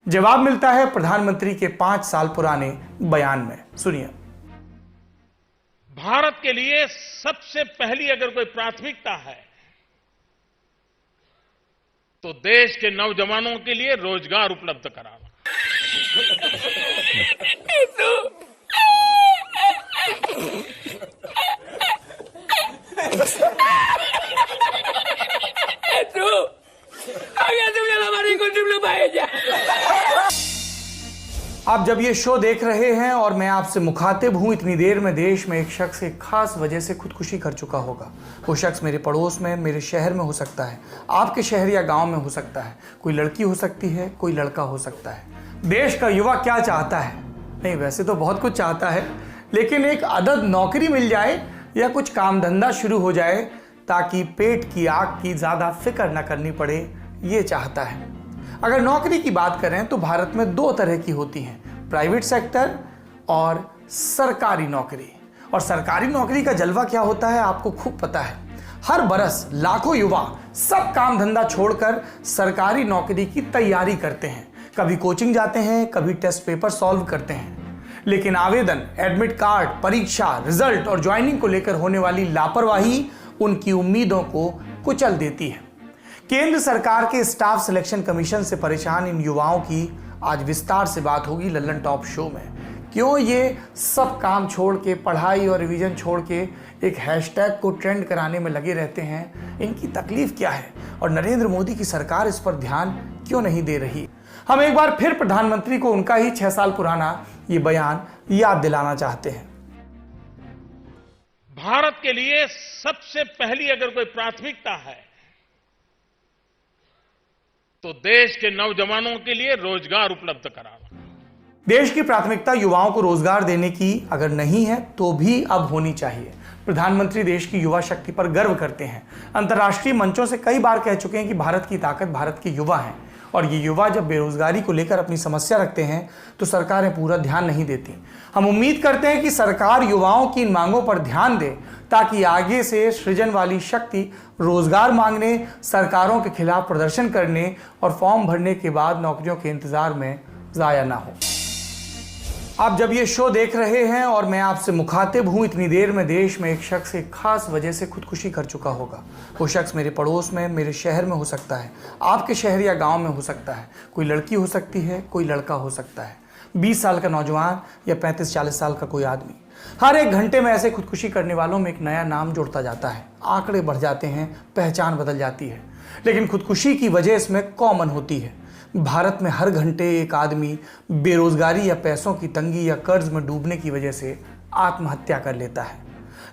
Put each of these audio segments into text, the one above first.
जवाब मिलता है प्रधानमंत्री के 5 साल पुराने बयान में। सुनिए। भारत के लिए सबसे पहली अगर कोई प्राथमिकता है तो देश के नौजवानों के लिए रोजगार उपलब्ध कराना। आप जब ये शो देख रहे हैं और मैं आपसे मुखातिब हूं, इतनी देर में देश में एक शख्स एक खास वजह से खुदकुशी कर चुका होगा। वो शख्स मेरे पड़ोस में, मेरे शहर में हो सकता है, आपके शहर या गांव में हो सकता है, कोई लड़की हो सकती है, कोई लड़का हो सकता है। देश का युवा क्या चाहता है? नहीं, वैसे तो बहुत कुछ चाहता है, लेकिन एक अदद नौकरी मिल जाए या कुछ काम धंधा शुरू हो जाए ताकि पेट की आग की ज़्यादा फिक्र न करनी पड़े, ये चाहता है। अगर नौकरी की बात करें तो भारत में 2 तरह की होती हैं, प्राइवेट सेक्टर और सरकारी नौकरी। और सरकारी नौकरी का जलवा क्या होता है आपको खूब पता है। हर बरस लाखों युवा सब काम धंधा छोड़कर सरकारी नौकरी की तैयारी करते हैं। कभी कोचिंग जाते हैं, कभी टेस्ट पेपर सॉल्व करते हैं, लेकिन आवेदन, एडमिट कार्ड, परीक्षा, रिजल्ट और ज्वाइनिंग को लेकर होने वाली लापरवाही उनकी उम्मीदों को कुचल देती है। केंद्र सरकार के स्टाफ सिलेक्शन कमीशन से परेशान इन युवाओं की आज विस्तार से बात होगी लल्लन टॉप शो में। क्यों ये सब काम छोड़ के, पढ़ाई और रिवीजन छोड़ के एक हैशटैग को ट्रेंड कराने में लगे रहते हैं, इनकी तकलीफ क्या है और नरेंद्र मोदी की सरकार इस पर ध्यान क्यों नहीं दे रही। हम एक बार फिर प्रधानमंत्री को उनका ही 6 साल पुराना ये बयान याद दिलाना चाहते हैं। भारत के लिए सबसे पहली अगर कोई प्राथमिकता है तो देश के नौजवानों के लिए रोजगार उपलब्ध कराना। देश की प्राथमिकता युवाओं को रोजगार देने की अगर नहीं है तो भी अब होनी चाहिए। प्रधानमंत्री देश की युवा शक्ति पर गर्व करते हैं। अंतर्राष्ट्रीय मंचों से कई बार कह चुके हैं कि भारत की ताकत भारत के युवा हैं, और ये युवा जब बेरोजगारी को लेकर अपनी समस्या रखते हैं तो सरकारें पूरा ध्यान नहीं देती। हम उम्मीद करते हैं कि सरकार युवाओं की इन मांगों पर ध्यान दे ताकि आगे से सृजन वाली शक्ति रोजगार मांगने, सरकारों के खिलाफ प्रदर्शन करने और फॉर्म भरने के बाद नौकरियों के इंतजार में जाया ना हो। आप जब ये शो देख रहे हैं और मैं आपसे मुखातिब हूं, इतनी देर में देश में एक शख्स एक खास वजह से खुदकुशी कर चुका होगा। वो शख्स मेरे पड़ोस में, मेरे शहर में हो सकता है, आपके शहर या गांव में हो सकता है, कोई लड़की हो सकती है, कोई लड़का हो सकता है, 20 साल का नौजवान या 35-40 साल का कोई आदमी। हर एक घंटे में ऐसे खुदकुशी करने वालों में एक नया नाम जुड़ता जाता है, आंकड़े बढ़ जाते हैं, पहचान बदल जाती है। लेकिन खुदकुशी की वजह इसमें कॉमन होती है। भारत में हर घंटे एक आदमी बेरोजगारी या पैसों की तंगी या कर्ज में डूबने की वजह से आत्महत्या कर लेता है।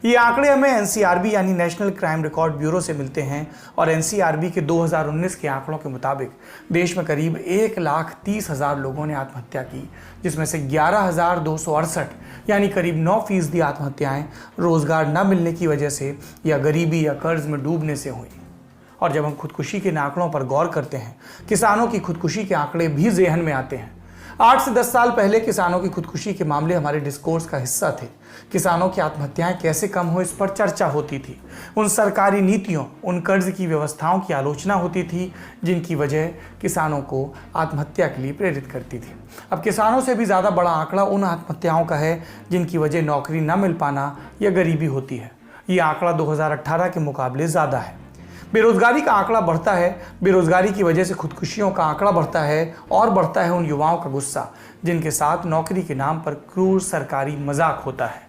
ये आंकड़े हमें एनसीआरबी यानी नेशनल क्राइम रिकॉर्ड ब्यूरो से मिलते हैं, और एनसीआरबी के 2019 के आंकड़ों के मुताबिक देश में करीब 1,30,000 लोगों ने आत्महत्या की, जिसमें से 11,268 यानी करीब 9% आत्महत्याएं रोजगार न मिलने की वजह से या गरीबी या कर्ज में डूबने से हुई। और जब हम खुदकुशी के आंकड़ों पर गौर करते हैं, किसानों की खुदकुशी के आंकड़े भी ज़हन में आते हैं। 8 से 10 साल पहले किसानों की खुदकुशी के मामले हमारे डिस्कोर्स का हिस्सा थे। किसानों की आत्महत्याएं कैसे कम हो, इस पर चर्चा होती थी। उन सरकारी नीतियों, उन कर्ज की व्यवस्थाओं की आलोचना होती थी जिनकी वजह किसानों को आत्महत्या के लिए प्रेरित करती थी। अब किसानों से भी ज़्यादा बड़ा आंकड़ा उन आत्महत्याओं का है जिनकी वजह नौकरी न मिल पाना या गरीबी होती है। ये आंकड़ा 2018 के मुकाबले ज़्यादा है। बेरोजगारी का आंकड़ा बढ़ता है, बेरोजगारी की वजह से खुदकुशियों का आंकड़ा बढ़ता है, और बढ़ता है उन युवाओं का गुस्सा जिनके साथ नौकरी के नाम पर क्रूर सरकारी मजाक होता है।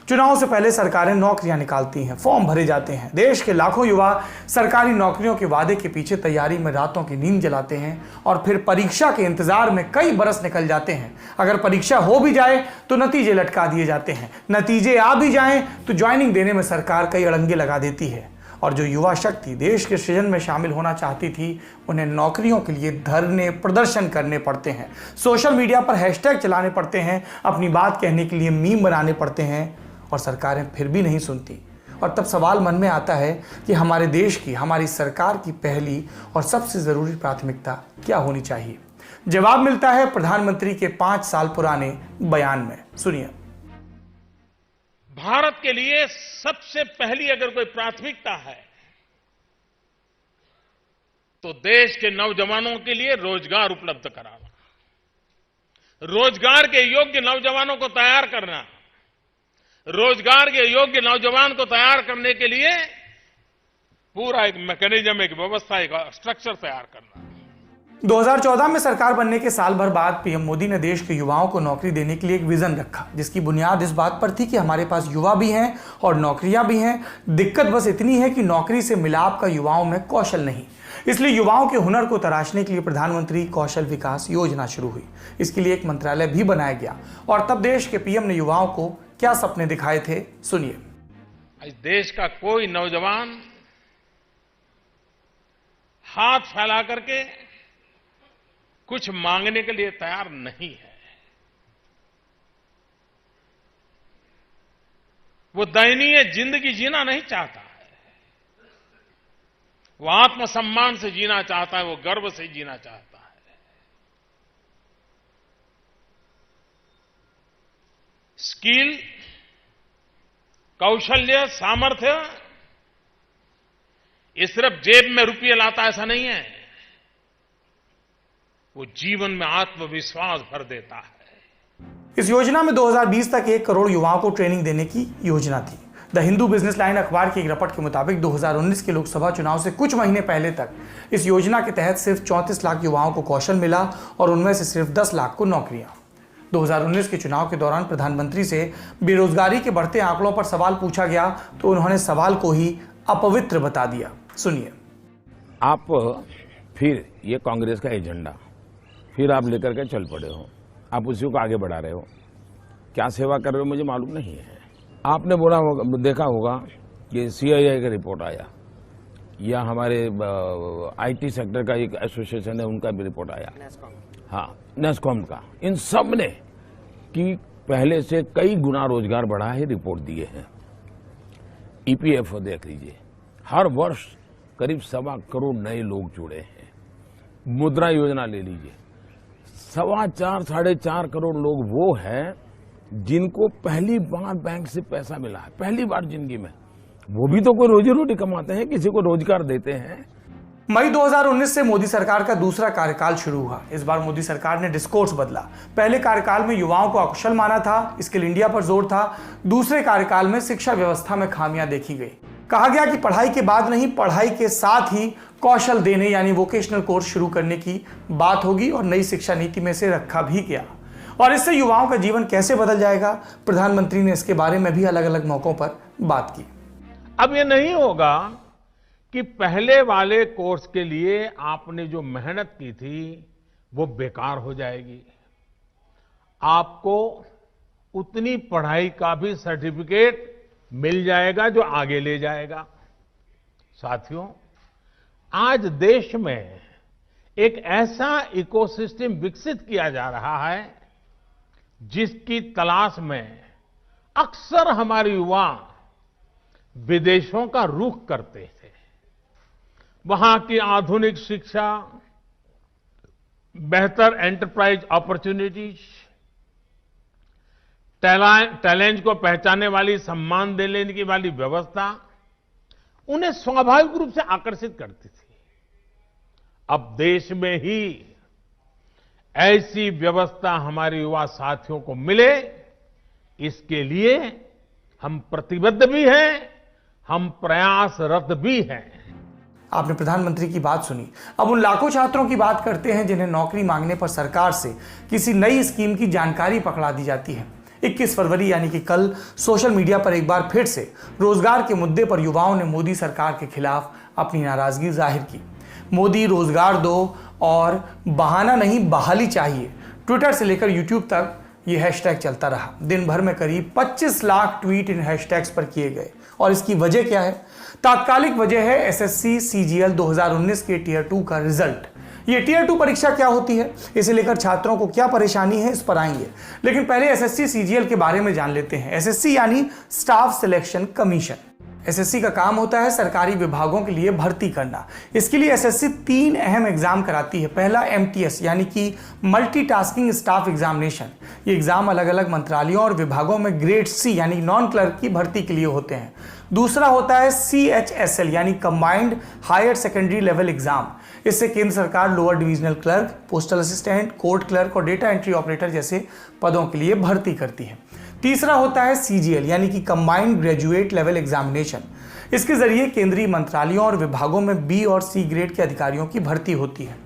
चुनाव से पहले सरकारें नौकरियां निकालती हैं, फॉर्म भरे जाते हैं। देश के लाखों युवा सरकारी नौकरियों के वादे के पीछे तैयारी में रातों की नींद जलाते हैं, और फिर परीक्षा के इंतजार में कई बरस निकल जाते हैं। अगर परीक्षा हो भी जाए तो नतीजे लटका दिए जाते हैं, नतीजे आ भी जाएं तो ज्वाइनिंग देने में सरकार कई अड़ंगे लगा देती है। और जो युवा शक्ति देश के सृजन में शामिल होना चाहती थी, उन्हें नौकरियों के लिए धरने, प्रदर्शन करने पड़ते हैं, सोशल मीडिया पर हैशटैग चलाने पड़ते हैं, अपनी बात कहने के लिए मीम बनाने पड़ते हैं, और सरकारें फिर भी नहीं सुनती। और तब सवाल मन में आता है कि हमारे देश की, हमारी सरकार की पहली और सबसे ज़रूरी प्राथमिकता क्या होनी चाहिए। जवाब मिलता है प्रधानमंत्री के 5 साल पुराने बयान में। सुनिए। भारत के लिए सबसे पहली अगर कोई प्राथमिकता है तो देश के नौजवानों के लिए रोजगार उपलब्ध कराना। रोजगार के योग्य नौजवानों को तैयार करना, रोजगार के योग्य नौजवान को तैयार करने के लिए पूरा एक मैकेनिज्म, एक व्यवस्था, एक स्ट्रक्चर तैयार करना। 2014 में सरकार बनने के साल भर बाद पीएम मोदी ने देश के युवाओं को नौकरी देने के लिए एक विजन रखा, जिसकी बुनियाद इस बात पर थी कि हमारे पास युवा भी हैं और नौकरियां भी हैं। दिक्कत बस इतनी है कि नौकरी से मिलाप का युवाओं में कौशल नहीं। इसलिए युवाओं के हुनर को तराशने के लिए प्रधानमंत्री कौशल विकास योजना शुरू हुई। इसके लिए एक मंत्रालय भी बनाया गया। और तब देश के पीएम ने युवाओं को क्या सपने दिखाए थे, सुनिए। आज देश का कोई नौजवान हाथ फैला करके कुछ मांगने के लिए तैयार नहीं है। वो दयनीय जिंदगी जीना नहीं चाहता है, वो आत्मसम्मान से जीना चाहता है, वो गर्व से जीना चाहता है। स्किल, कौशल्य, सामर्थ्य ये सिर्फ जेब में रुपये लाता ऐसा नहीं है, वो जीवन में आत्मविश्वास भर देता है। इस योजना में 2020 तक 1 करोड़ युवाओं को ट्रेनिंग देने की योजना थी। द हिंदू बिजनेस लाइन अखबार की एक रिपोर्ट के मुताबिक 2019 के लोकसभा चुनाव से कुछ महीने पहले तक इस योजना के तहत सिर्फ 34 लाख युवाओं को कौशल मिला और उनमें से सिर्फ 10 लाख को नौकरियां। 2019 के चुनाव के दौरान प्रधानमंत्री से बेरोजगारी के बढ़ते आंकड़ों पर सवाल पूछा गया तो उन्होंने सवाल को ही अपवित्र बता दिया, सुनिए। आप फिर ये कांग्रेस का एजेंडा फिर आप लेकर के चल पड़े हो, आप उसी को आगे बढ़ा रहे हो। क्या सेवा कर रहे हो मुझे मालूम नहीं है। आपने बोला होगा, देखा होगा कि CII का रिपोर्ट आया या हमारे IT सेक्टर का एक एसोसिएशन है उनका भी रिपोर्ट आया, हाँ नेस्कॉम का। इन सब ने कि पहले से कई गुना रोजगार बढ़ा है, रिपोर्ट दिए हैं। EPFO देख लीजिए, हर वर्ष करीब 1.25 करोड़ नए लोग जुड़े हैं। मुद्रा योजना ले लीजिए, 4.25-4.5 करोड़ लोग वो हैं जिनको पहली बार बैंक से पैसा मिला है, पहली बार जिंदगी में। वो भी तो कोई रोजी रोटी कमाते हैं, किसी को रोजगार देते हैं। मई 2019 से मोदी सरकार का दूसरा कार्यकाल शुरू हुआ। इस बार मोदी सरकार ने डिस्कोर्स बदला। पहले कार्यकाल में युवाओं को अकुशल माना था, स्किल इंडिया पर जोर था। दूसरे कार्यकाल में शिक्षा व्यवस्था में खामियां देखी गई। कहा गया कि पढ़ाई के बाद नहीं, पढ़ाई के साथ ही कौशल देने यानी वोकेशनल कोर्स शुरू करने की बात होगी और नई शिक्षा नीति में से रखा भी गया। और इससे युवाओं का जीवन कैसे बदल जाएगा, प्रधानमंत्री ने इसके बारे में भी अलग अलग मौकों पर बात की। अब ये नहीं होगा कि पहले वाले कोर्स के लिए आपने जो मेहनत की थी वो बेकार हो जाएगी। आपको उतनी पढ़ाई का भी सर्टिफिकेट मिल जाएगा जो आगे ले जाएगा। साथियों, आज देश में एक ऐसा इकोसिस्टम विकसित किया जा रहा है जिसकी तलाश में अक्सर हमारे युवा विदेशों का रुख करते थे। वहां की आधुनिक शिक्षा, बेहतर एंटरप्राइज अपॉर्चुनिटीज, टैलेंट को पहचानने वाली, सम्मान देने की वाली व्यवस्था उन्हें स्वाभाविक रूप से आकर्षित करती थी। अब देश में ही ऐसी व्यवस्था हमारे युवा साथियों को मिले, इसके लिए हम प्रतिबद्ध भी हैं, हम प्रयासरत भी हैं। आपने प्रधानमंत्री की बात सुनी। अब उन लाखों छात्रों की बात करते हैं जिन्हें नौकरी मांगने पर सरकार से किसी नई स्कीम की जानकारी पकड़ा दी जाती है। 21 फरवरी यानी कि कल सोशल मीडिया पर एक बार फिर से रोजगार के मुद्दे पर युवाओं ने मोदी सरकार के खिलाफ अपनी नाराजगी जाहिर की। मोदी रोजगार दो और बहाना नहीं बहाली चाहिए, ट्विटर से लेकर यूट्यूब तक ये हैशटैग चलता रहा। दिन भर में करीब 25 लाख ट्वीट इन हैशटैग्स पर किए गए। और इसकी वजह क्या है? तात्कालिक वजह है SSC CGL 2019 के टियर 2 का रिजल्ट। ये टियर 2 परीक्षा क्या होती है, इसे लेकर छात्रों को क्या परेशानी है, इस पर आएंगे। लेकिन पहले SSC CGL के बारे में जान लेते हैं। SSC यानी स्टाफ सिलेक्शन कमीशन। SSC का काम होता है सरकारी विभागों के लिए भर्ती करना। इसके लिए SSC 3 अहम एग्जाम कराती है। पहला MTS यानी कि मल्टीटास्किंग स्टाफ एग्जामिनेशन। ये एग्जाम अलग अलग मंत्रालयों और विभागों में ग्रेड C यानी नॉन क्लर्क की भर्ती के लिए होते हैं। दूसरा होता है CHSL यानी combined higher secondary level exam. इससे केंद्र सरकार lower divisional clerk, postal assistant, court clerk और डेटा एंट्री ऑपरेटर जैसे पदों के लिए भर्ती करती है। तीसरा होता है CGL यानी कि कंबाइंड ग्रेजुएट लेवल एग्जामिनेशन। इसके जरिए केंद्रीय मंत्रालयों और विभागों में B और C ग्रेड के अधिकारियों की भर्ती होती है।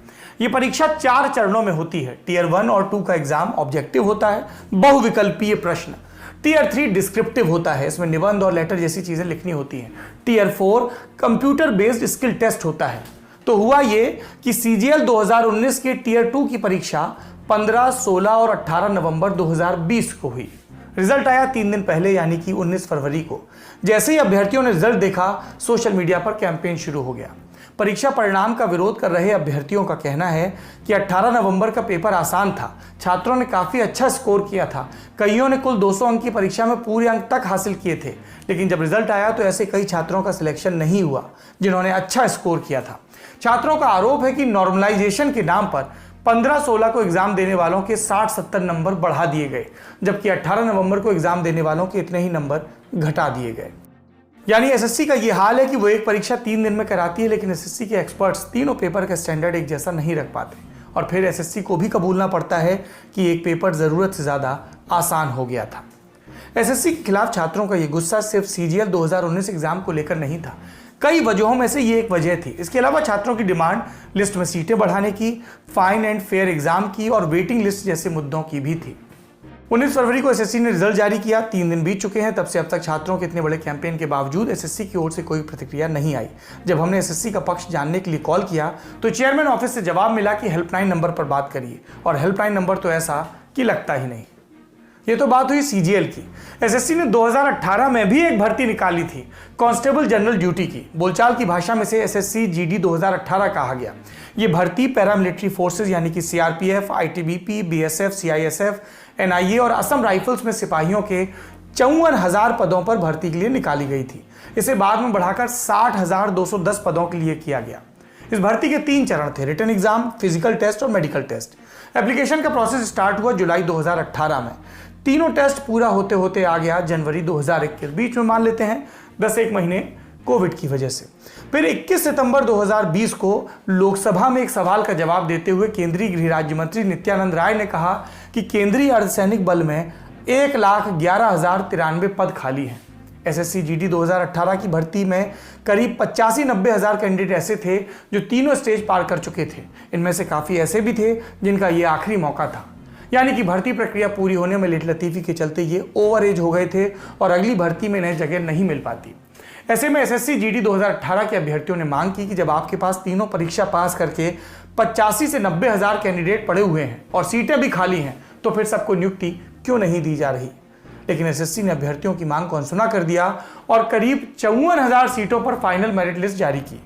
ये परीक्षा 4 चरणों में होती है। टियर 1 और 2 का एग्जाम ऑब्जेक्टिव होता है, बहुविकल्पीय प्रश्न। टियर 3 डिस्क्रिप्टिव होता है, इसमें निबंध और लेटर जैसी चीजें लिखनी होती हैं। Tier 4 computer based skill test होता है। तो हुआ ये कि CGL 2019 के टियर 2 की परीक्षा 15, 16 और 18 नवंबर 2020 को हुई। रिजल्ट आया 3 दिन पहले यानी कि 19 फरवरी को। जैसे ही अभ्यर्थियों ने रिजल्ट देखा, सोशल मीडिया पर कैंपेन शुरू हो गया। परीक्षा परिणाम का विरोध कर रहे अभ्यर्थियों का कहना है कि 18 नवंबर का पेपर आसान था, छात्रों ने काफी अच्छा स्कोर किया था, कईयों ने कुल 200 अंक की परीक्षा में पूरे अंक तक हासिल किए थे, लेकिन जब रिजल्ट आया तो ऐसे कई छात्रों का सिलेक्शन नहीं हुआ जिन्होंने अच्छा स्कोर किया था। छात्रों का आरोप है कि नॉर्मलाइजेशन के नाम पर 15-16 को एग्जाम देने वालों के 60-70 नंबर बढ़ा दिए गए, जबकि 18 नवंबर को एग्जाम देने वालों के इतने ही नंबर घटा दिए गए। यानी SSC का यह हाल है कि वो एक परीक्षा 3 दिन में कराती है, लेकिन SSC के एक्सपर्ट्स तीनों पेपर का स्टैंडर्ड एक जैसा नहीं रख पाते और फिर SSC को भी कबूलना पड़ता है कि एक पेपर जरूरत से ज्यादा आसान हो गया था। SSC के खिलाफ छात्रों का यह गुस्सा सिर्फ CGL 2019 एग्जाम को लेकर नहीं था, कई वजहों में से ये एक वजह थी। इसके अलावा छात्रों की डिमांड लिस्ट में सीटें बढ़ाने की, फाइन एंड फेयर एग्जाम की और वेटिंग लिस्ट जैसे मुद्दों की भी थी। 19 फरवरी को SSC ने रिजल्ट जारी किया। 3 दिन बीत चुके हैं, तब से अब तक छात्रों के इतने बड़े कैंपेन के बावजूद SSC की ओर से कोई प्रतिक्रिया नहीं आई। जब हमने SSC का पक्ष जानने के लिए कॉल किया तो चेयरमैन ऑफिस से जवाब मिला कि हेल्पलाइन नंबर पर बात करिए, और हेल्पलाइन नंबर तो ऐसा कि लगता ही नहीं। ये तो बात हुई CGL की। SSC ने 2018 में भी एक भर्ती निकाली थी, कांस्टेबल जनरल ड्यूटी की। बोलचाल की भाषा में से SSC GD 2018 कहा गया। ये भर्ती पैरामिलिट्री फोर्सेज यानी कि CRPF, ITBP, BSF, CISF, NIA और असम राइफल्स में सिपाहियों के 54,000 पदों पर भर्ती के लिए निकाली गई थी। इसे बाद में बढ़ाकर 60,210 पदों के लिए किया गया। इस भर्ती के 3 चरण थे, रिटन एग्जाम, फिजिकल टेस्ट और मेडिकल टेस्ट। एप्लीकेशन का प्रोसेस स्टार्ट हुआ जुलाई 2018 में। तीनों टेस्ट पूरा होते होते आ गया जनवरी 2021, बीच में मान लेते हैं 10-1 महीने कोविड की वजह से। फिर 21 सितंबर 2020 को लोकसभा में एक सवाल का जवाब देते हुए केंद्रीय गृह राज्य मंत्री नित्यानंद राय ने कहा कि केंद्रीय अर्धसैनिक बल में 1,11,093 पद खाली हैं। SSC GD 2018 की भर्ती में करीब 85-90 हज़ार कैंडिडेट ऐसे थे जो तीनों स्टेज पार कर चुके थे। इनमें से काफ़ी ऐसे भी थे जिनका ये आखिरी मौका था, यानी कि भर्ती प्रक्रिया पूरी होने में लेट लतीफ़ी के चलते ये ओवर एज हो गए थे और अगली भर्ती में इन्हें जगह नहीं मिल पाती। ऐसे में SSC GD 2018 के अभ्यर्थियों ने मांग की कि जब आपके पास तीनों परीक्षा पास करके 85 से 90 हज़ार कैंडिडेट पड़े हुए हैं और सीटें भी खाली हैं, तो फिर सबको नियुक्ति क्यों नहीं दी जा रही। लेकिन SSC ने अभ्यर्थियों की मांग को अनसुना कर दिया और करीब 54,000 सीटों पर फाइनल मेरिट लिस्ट जारी की।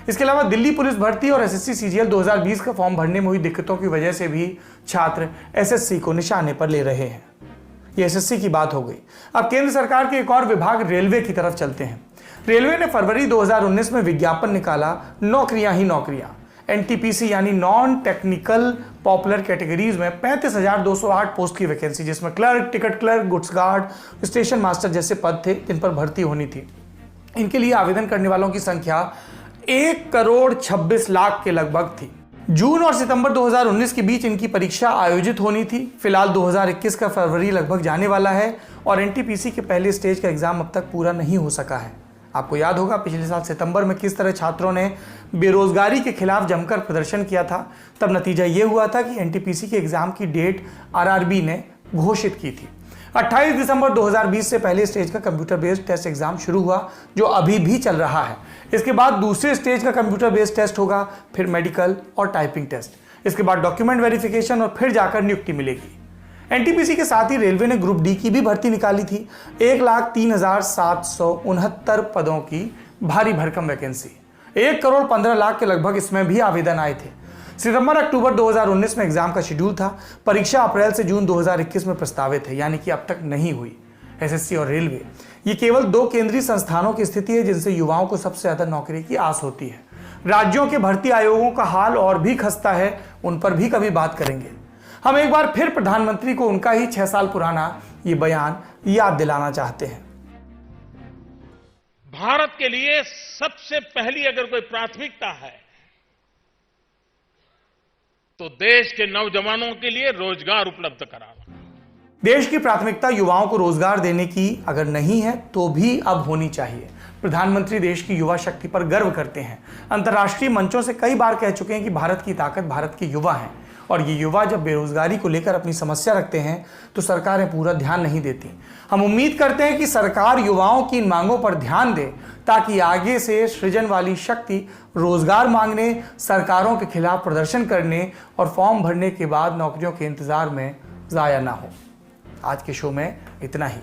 इसके अलावा दिल्ली पुलिस भर्ती और SSC CGL 2020 का फॉर्म भरने में हुई दिक्कतों की वजह से भी छात्र SSC को निशाने पर ले रहे हैं। ये SSC की बात हो गई। अब केंद्र सरकार के एक और विभाग रेलवे की तरफ चलते हैं। रेलवे ने फरवरी 2019 में विज्ञापन निकाला, नौकरियां ही नौकरियां। NTPC यानी नॉन टेक्निकल पॉपुलर कैटेगरीज में 35,208 पोस्ट की वैकेंसी, जिसमें clerk, ticket clerk, goods guard, station master जैसे पद थे जिन पर भर्ती होनी थी। इनके लिए आवेदन करने वालों की संख्या 1,26,00,000 के लगभग थी। जून और सितंबर 2019 के बीच इनकी परीक्षा आयोजित होनी थी। फिलहाल 2021 का फरवरी लगभग जाने वाला है और NTPC के पहले स्टेज का एग्जाम अब तक पूरा नहीं हो सका है। आपको याद होगा पिछले साल सितंबर में किस तरह छात्रों ने बेरोजगारी के खिलाफ जमकर प्रदर्शन किया था। तब नतीजा ये हुआ था कि NTPC के एग्जाम की डेट RRB ने घोषित की थी। 28 दिसंबर 2020 से पहले स्टेज का कंप्यूटर बेस्ड टेस्ट एग्जाम शुरू हुआ, जो अभी भी चल रहा है। इसके बाद दूसरे स्टेज का कंप्यूटर बेस्ड टेस्ट होगा, फिर मेडिकल और टाइपिंग टेस्ट। इसके बाद डॉक्यूमेंट वेरिफिकेशन और फिर जाकर नियुक्ति मिलेगी। NTPC के साथ ही रेलवे ने ग्रुप D की भी भर्ती निकाली थी। 1,03,769 पदों की भारी भरकम वैकेंसी, 1,15,00,000 के लगभग इसमें भी आवेदन आए थे। सितंबर-अक्टूबर 2019 में एग्जाम का शेड्यूल था। परीक्षा अप्रैल से जून 2021 में प्रस्तावित है, यानी कि अब तक नहीं हुई। SSC और रेलवे ये केवल 2 केंद्रीय संस्थानों की स्थिति है जिनसे युवाओं को सबसे ज्यादा नौकरी की आस होती है। राज्यों के भर्ती आयोगों का हाल और भी खस्ता है, उन पर भी कभी बात करेंगे। हम एक बार फिर प्रधानमंत्री को उनका ही 6 साल पुराना ये बयान याद दिलाना चाहते हैं। भारत के लिए सबसे पहली अगर कोई प्राथमिकता है तो देश के नौजवानों के लिए रोजगार उपलब्ध कराना। देश की प्राथमिकता युवाओं को रोजगार देने की अगर नहीं है तो भी अब होनी चाहिए। प्रधानमंत्री देश की युवा शक्ति पर गर्व करते हैं। अंतर्राष्ट्रीय मंचों से कई बार कह चुके हैं कि भारत की ताकत भारत के युवा हैं, और ये युवा जब बेरोजगारी को लेकर अपनी समस्या रखते हैं तो सरकारें पूरा ध्यान नहीं देती। हम उम्मीद करते हैं कि सरकार युवाओं की इन मांगों पर ध्यान दे ताकि आगे से सृजन वाली शक्ति रोजगार मांगने, सरकारों के खिलाफ प्रदर्शन करने और फॉर्म भरने के बाद नौकरियों के इंतजार में जाया ना हो। आज के शो में इतना ही।